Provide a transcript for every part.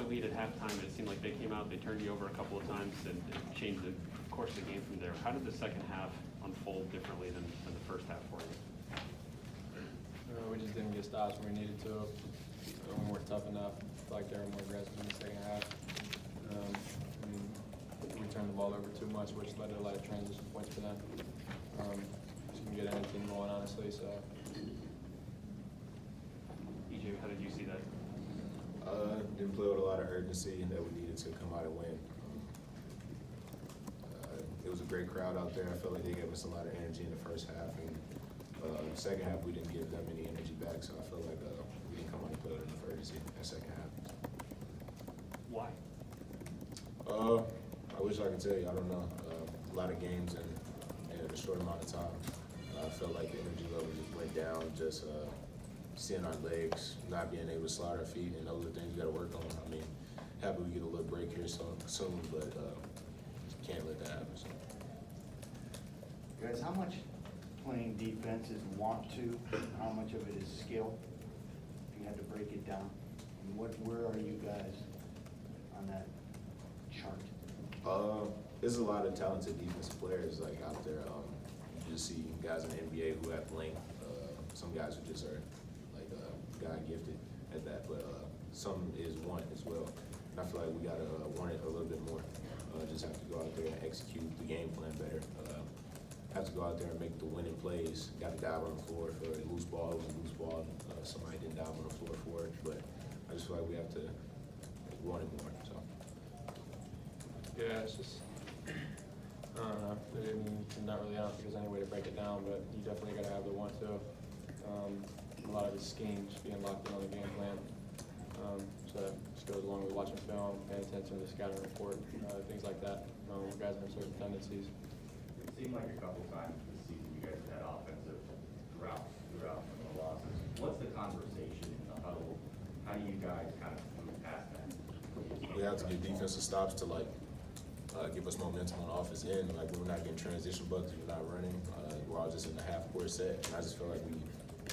lead at halftime, and it seemed like they came out, they turned you over a couple of times, and it changed the course of the game from there. How did the second half unfold differently than the first half for you? We just didn't get stops when we needed to. We weren't tough enough. I feel like they were more aggressive in the second half. We turned the ball over too much, which led to a lot of transition points for them. You can get anything going, honestly. So, E.J., how did you see that? Didn't play with a lot of urgency that we needed to come out and win. It was a great crowd out there. I felt like they gave us a lot of energy in the first half, and second half we didn't give them any energy back. So I feel like we didn't come out and play with enough urgency in the second half. Why? I wish I could tell you. I don't know. A lot of games in a short amount of time. I felt like the energy level just went down. Just seeing our legs, not being able to slide our feet, and those are things you got to work on. I mean, happy we get a little break here soon, but can't let that happen. So. Guys, how much playing defense is want to, and how much of it is skill? If you had to break it down, and where are you guys on that chart? There's a lot of talented defensive players like out there. You just see guys in the NBA who have length. Some guys who just are like God gifted at that, but some is want as well. And I feel like we gotta want it a little bit more. Just have to go out there and execute the game plan better. Have to go out there and make the winning plays. Got to dive on the floor for a loose ball. It was a loose ball. Somebody didn't dive on the floor for it, but I just feel like we have to want it more. So. yeah, it's just, I don't know. I don't think there's any way to break it down, but you definitely got to have the want to. A lot of his schemes being locked in on the game plan. So that just goes along with watching film, paying attention to the scouting report, things like that. Guys have certain tendencies. It seemed like a couple times this season you guys had offensive throughout the losses. What's the conversation in the huddle? How do you guys kind of move past that? We have to get defensive stops to give us momentum on the offense end. Like we're not getting transition buckets, we're not running. We're all just in the half court set, and I just feel like we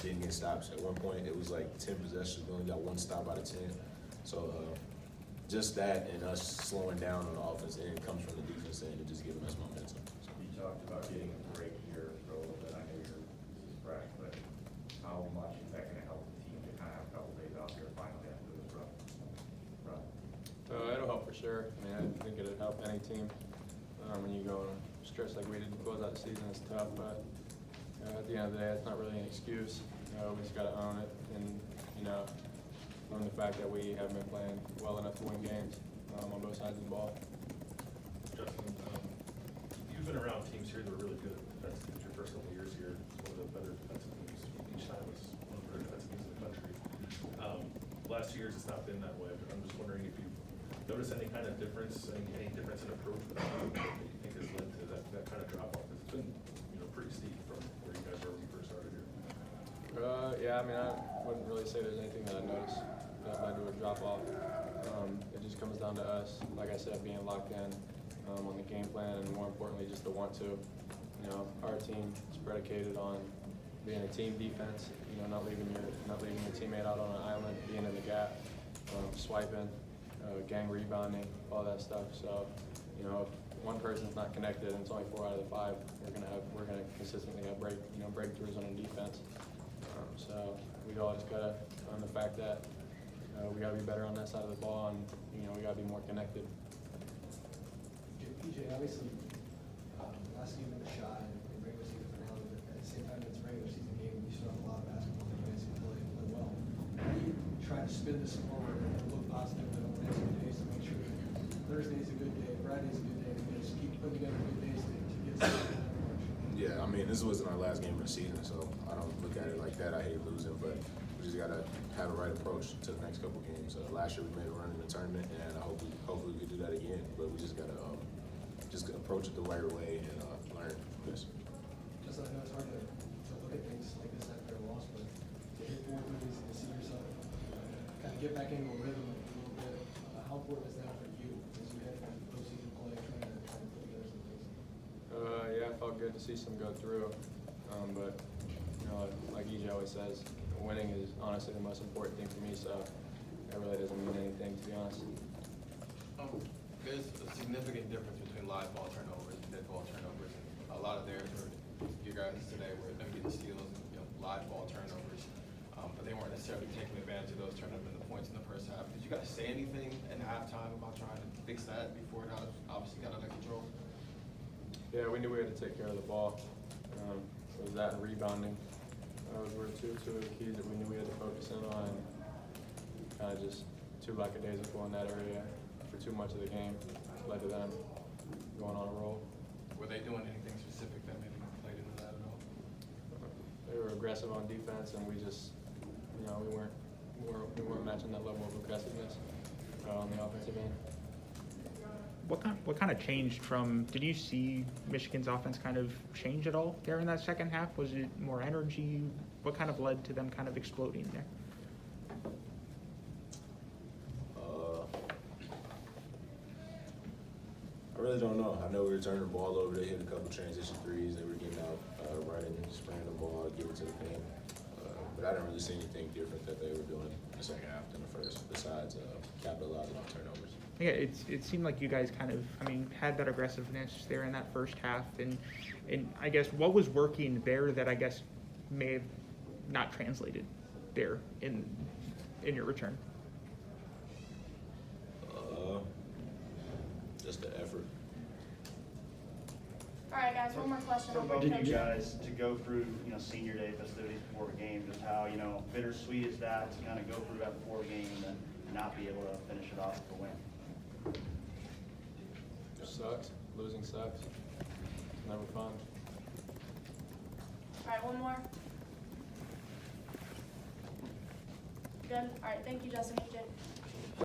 didn't get stops. At one point, it was like 10 possessions. We only got one stop out of 10. So just that and us slowing down on the offense end comes from the defense end and just giving us momentum. So. You talked about getting a break here for a little bit. I know this is fresh, but how much is that going to help the team to kind of have a couple days off here finally after this run? It'll help for sure. I mean, I think it'll help any team. When you go on a stretch like we did to close out the season, it's tough, but at the end of the day, it's not really an excuse. We just got to own it and, own the fact that we haven't been playing well enough to win games on both sides of the ball. Justin, you've been around teams here that are really good at defense. It's your first couple of years here. It's one of the better defensive teams. Each time it's one of the better defensive teams in the country. Last 2 years, it's not been that way, but I'm just wondering if you've noticed any kind of difference, any difference in approach with the team that you think has led to that kind of drop off? It's been pretty steep from where you guys were when you first started here. Yeah, I mean, I wouldn't really say there's anything that I noticed that led to a drop off. It just comes down to us, like I said, being locked in on the game plan, and more importantly, just the want to. Our team is predicated on being a team defense. Not leaving your teammate out on an island, being in the gap, swiping, gang rebounding, all that stuff. So, if one person's not connected and it's only 4 out of the 5, we're gonna consistently have breakthroughs on the defense. So we all just gotta own the fact that we gotta be better on that side of the ball, and we gotta be more connected. E.J, obviously, last game of the shot and regular season finale, but at the same time, it's a regular season game. You still have a lot of basketball that you guys can play well. How do you try to spin this forward and look positive in the next few days to make sure that Thursday's a good day, Friday's a good day, and you just keep putting together good days to get something in that direction? Yeah, I mean, this wasn't our last game of the season, so I don't look at it like that. I hate losing, but we just gotta have the right approach to the next couple games. Last year we made a run in the tournament, and hopefully we can do that again. But we just gotta just approach it the right way and learn from this. Just I know it's hard to look at things like this after a loss, but to hit 4 movies and to see yourself kind of get back into a rhythm a little bit, how important is that for you as you head into postseason play, trying to put together some things? Yeah, it felt good to see some go through, but like E.J always says, winning is honestly the most important thing for me. So it really doesn't mean anything to be honest. There's a significant difference between live ball turnovers and dead ball turnovers. And a lot of theirs were, you guys today were them getting steals, live ball turnovers. But they weren't necessarily taking advantage of those, turning them into points in the first half. Did you guys say anything in halftime about trying to fix that before it obviously got out of control? Yeah, we knew we had to take care of the ball. It was that and rebounding. Those were two of the keys that we knew we had to focus in on. Kind of just too lackadaisical in that area for too much of the game. Led to them going on a roll. Were they doing anything specific that maybe played into that at all? They were aggressive on defense, and we just, we weren't matching that level of aggressiveness on the offensive end. What kind of changed from? Did you see Michigan's offense kind of change at all there in that second half? Was it more energy? What kind of led to them kind of exploding there? I really don't know. I know we were turning the ball over. They hit a couple transition threes. They were getting out, running, spraying the ball, getting to the paint. But I didn't really see anything different that they were doing in the second half than the first, besides capitalizing on turnovers. Yeah, it seemed like you guys kind of, had that aggressiveness there in that first half, and I guess what was working there that I guess may have not translated there in your return. Just the effort. All right, guys, one more question. For I'll both bring of you Coach in. guys to go through, senior day festivities before a game, just how, bittersweet is that to kind of go through that before a game and then not be able to finish it off with a win? It sucks. Losing sucks. It's never fun. All right, one more. Good. All right, thank you, Justin, E.J.